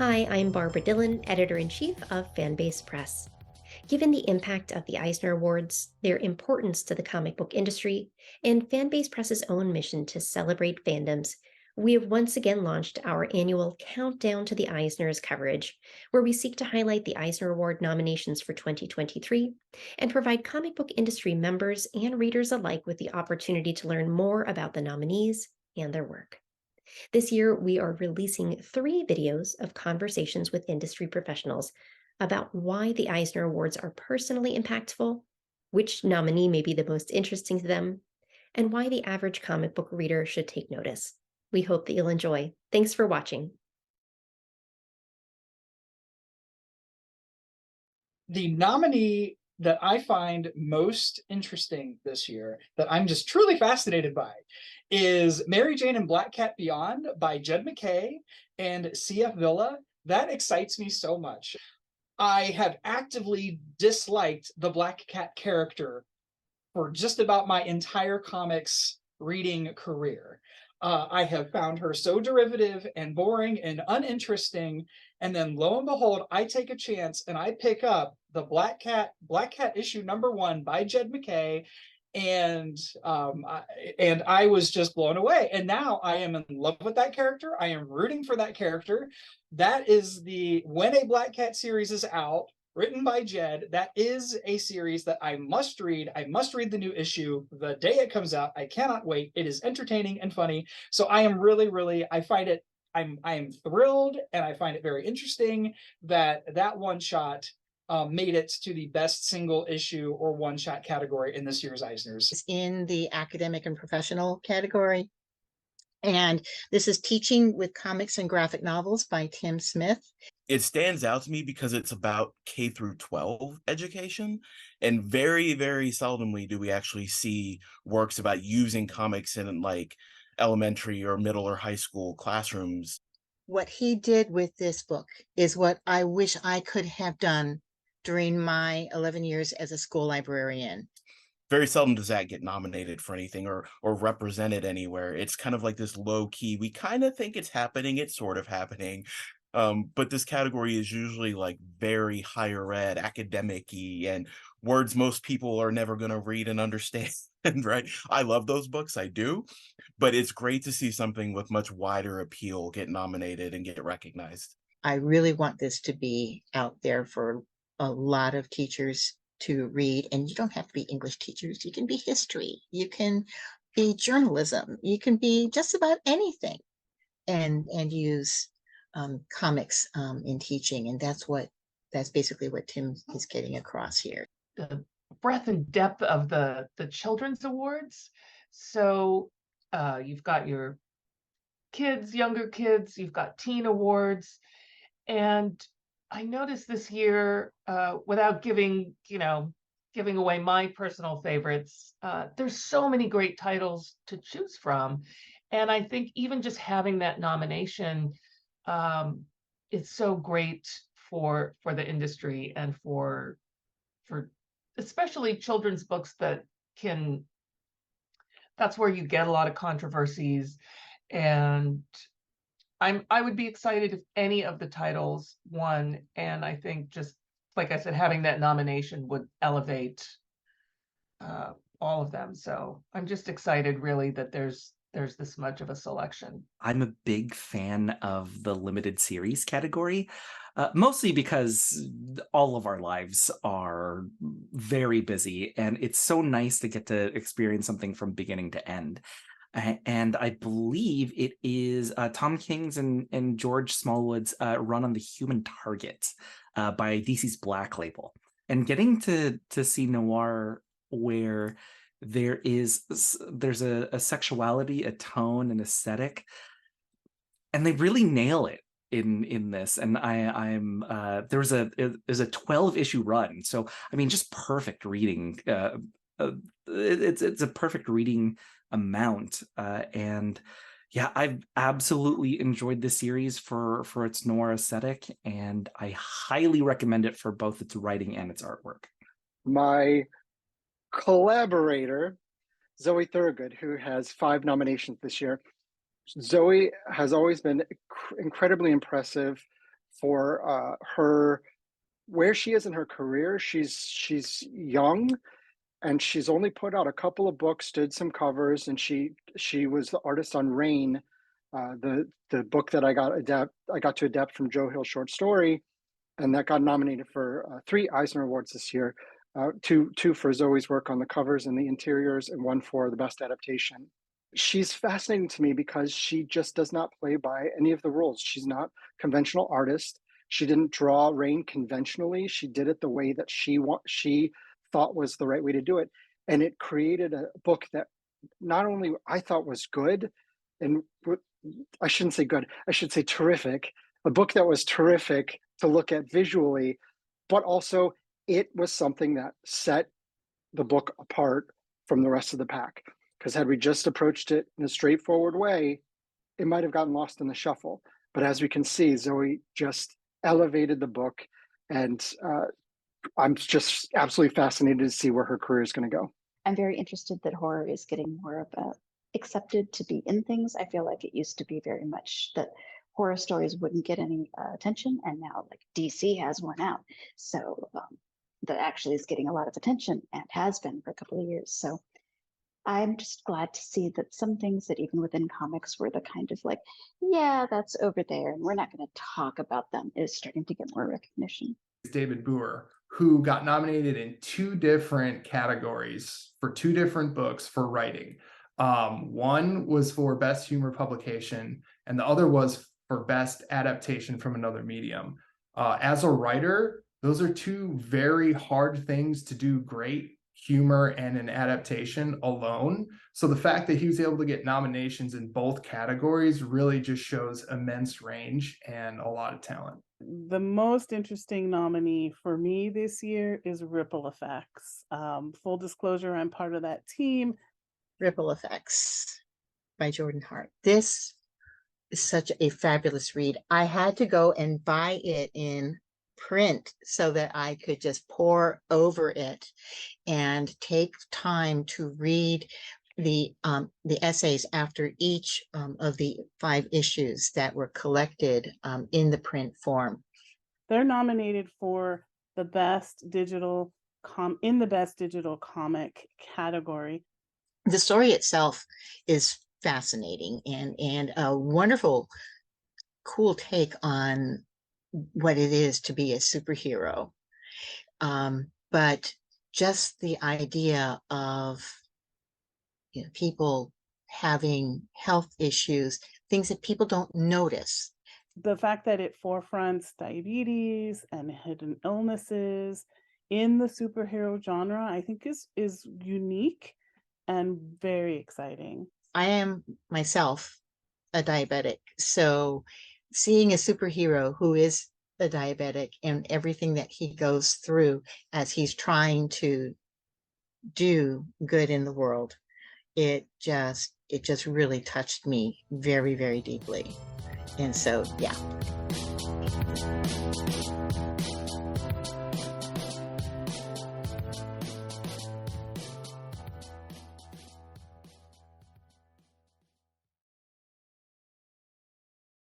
Hi, I'm Barbara Dillon, Editor-in-Chief of Fanbase Press. Given the impact of the Eisner Awards, their importance to the comic book industry, and Fanbase Press's own mission to celebrate fandoms, we have once again launched our annual Countdown to the Eisners coverage, where we seek to highlight the Eisner Award nominations for 2023 and provide comic book industry members and readers alike with the opportunity to learn more about the nominees and their work. This year, we are releasing 3 videos of conversations with industry professionals about why the Eisner Awards are personally impactful, which nominee may be the most interesting to them, and why the average comic book reader should take notice. We hope that you'll enjoy. Thanks for watching. The nominee that I find most interesting this year, that I'm just truly fascinated by, is Mary Jane and Black Cat Beyond by Jed MacKay and C.F. Villa. That excites me so much. I have actively disliked the Black Cat character for just about my entire comics reading career. I have found her so derivative and boring and uninteresting. And then lo and behold, I take a chance and I pick up the Black Cat issue #1 by Jed MacKay. And I was just blown away. And now I am in love with that character. I am rooting for that character. That is when a Black Cat series is out, written by Jed, that is a series that I must read. I must read the new issue the day it comes out. I cannot wait. It is entertaining and funny. So I am really, I am thrilled, and I find it very interesting that one shot made it to the best single issue or one shot category in this year's Eisners. It's in the academic and professional category. And this is Teaching with Comics and Graphic Novels by Tim Smith. It stands out to me because it's about K through 12 education, and very, very seldomly do we actually see works about using comics in like elementary or middle or high school classrooms. What he did with this book is what I wish I could have done during my 11 years as a school librarian. Very seldom does that get nominated for anything or represented anywhere. It's kind of like this low key, we kind of think it's happening, it's sort of happening. But this category is usually like very higher ed, academic-y, and words most people are never going to read and understand, right? I love those books, I do. But it's great to see something with much wider appeal get nominated and get recognized. I really want this to be out there for a lot of teachers to read. And you don't have to be English teachers. You can be history. You can be journalism. You can be just about anything and use comics in teaching. And that's basically what Tim is getting across here. The breadth and depth of the children's awards. So you've got your kids, younger kids, you've got teen awards. And I noticed this year, without giving away my personal favorites, there's so many great titles to choose from. And I think even just having that nomination, it's so great for the industry and for especially children's books that's where you get a lot of controversies. And I would be excited if any of the titles won. And I think, just like I said, having that nomination would elevate all of them. So I'm just excited really that there's this much of a selection. I'm a big fan of the limited series category, mostly because all of our lives are very busy, and it's so nice to get to experience something from beginning to end. And I believe it is Tom King's and George Smallwood's run on the Human Target by DC's Black Label. And getting to see noir where there's a sexuality, a tone, an aesthetic, and they really nail it in this. And there's a 12-issue run, so I mean, just perfect reading. It's a perfect reading amount, and yeah, I've absolutely enjoyed this series for its noir aesthetic, and I highly recommend it for both its writing and its artwork. My collaborator, Zoe Thurgood, who has 5 nominations this year. Zoe has always been incredibly impressive for her, where she is in her career. She's young, and she's only put out a couple of books, did some covers, and she was the artist on Rain, the book that I got to adapt from Joe Hill's short story, and that got nominated for 3 Eisner Awards this year. Two for Zoe's work on the covers and the interiors, and 1 for the best adaptation. She's fascinating to me because she just does not play by any of the rules. She's not a conventional artist. She didn't draw Rain conventionally. She did it the way that she thought was the right way to do it. And it created a book that not only I thought was good, and I shouldn't say good, I should say terrific, a book that was terrific to look at visually, but also it was something that set the book apart from the rest of the pack. Because had we just approached it in a straightforward way, it might have gotten lost in the shuffle. But as we can see, Zoe just elevated the book, and I'm just absolutely fascinated to see where her career is going to go. I'm very interested that horror is getting more of a accepted to be in things. I feel like it used to be very much that horror stories wouldn't get any attention, and now like DC has one out, so that actually is getting a lot of attention and has been for a couple of years. So I'm just glad to see that some things that even within comics were the kind of like, yeah, that's over there and we're not going to talk about them, is starting to get more recognition. David Booher, who got nominated in 2 different categories for 2 different books for writing. One was for best humor publication, and the other was for best adaptation from another medium. As a writer, those are 2 very hard things to do great, humor and an adaptation alone. So the fact that he was able to get nominations in both categories really just shows immense range and a lot of talent. The most interesting nominee for me this year is Ripple Effects. Full disclosure, I'm part of that team. Ripple Effects by Jordan Hart. This is such a fabulous read. I had to go and buy it in print so that I could just pore over it and take time to read the essays after each of the 5 issues that were collected in the print form. They're nominated for the best digital in the best digital comic category. The story itself is fascinating and a wonderful, cool take on what it is to be a superhero. But just the idea of people having health issues, things that people don't notice. The fact that it forefronts diabetes and hidden illnesses in the superhero genre, I think is unique and very exciting. I am myself a diabetic, so seeing a superhero who is a diabetic and everything that he goes through as he's trying to do good in the world, it just really touched me very, very deeply. And so, yeah.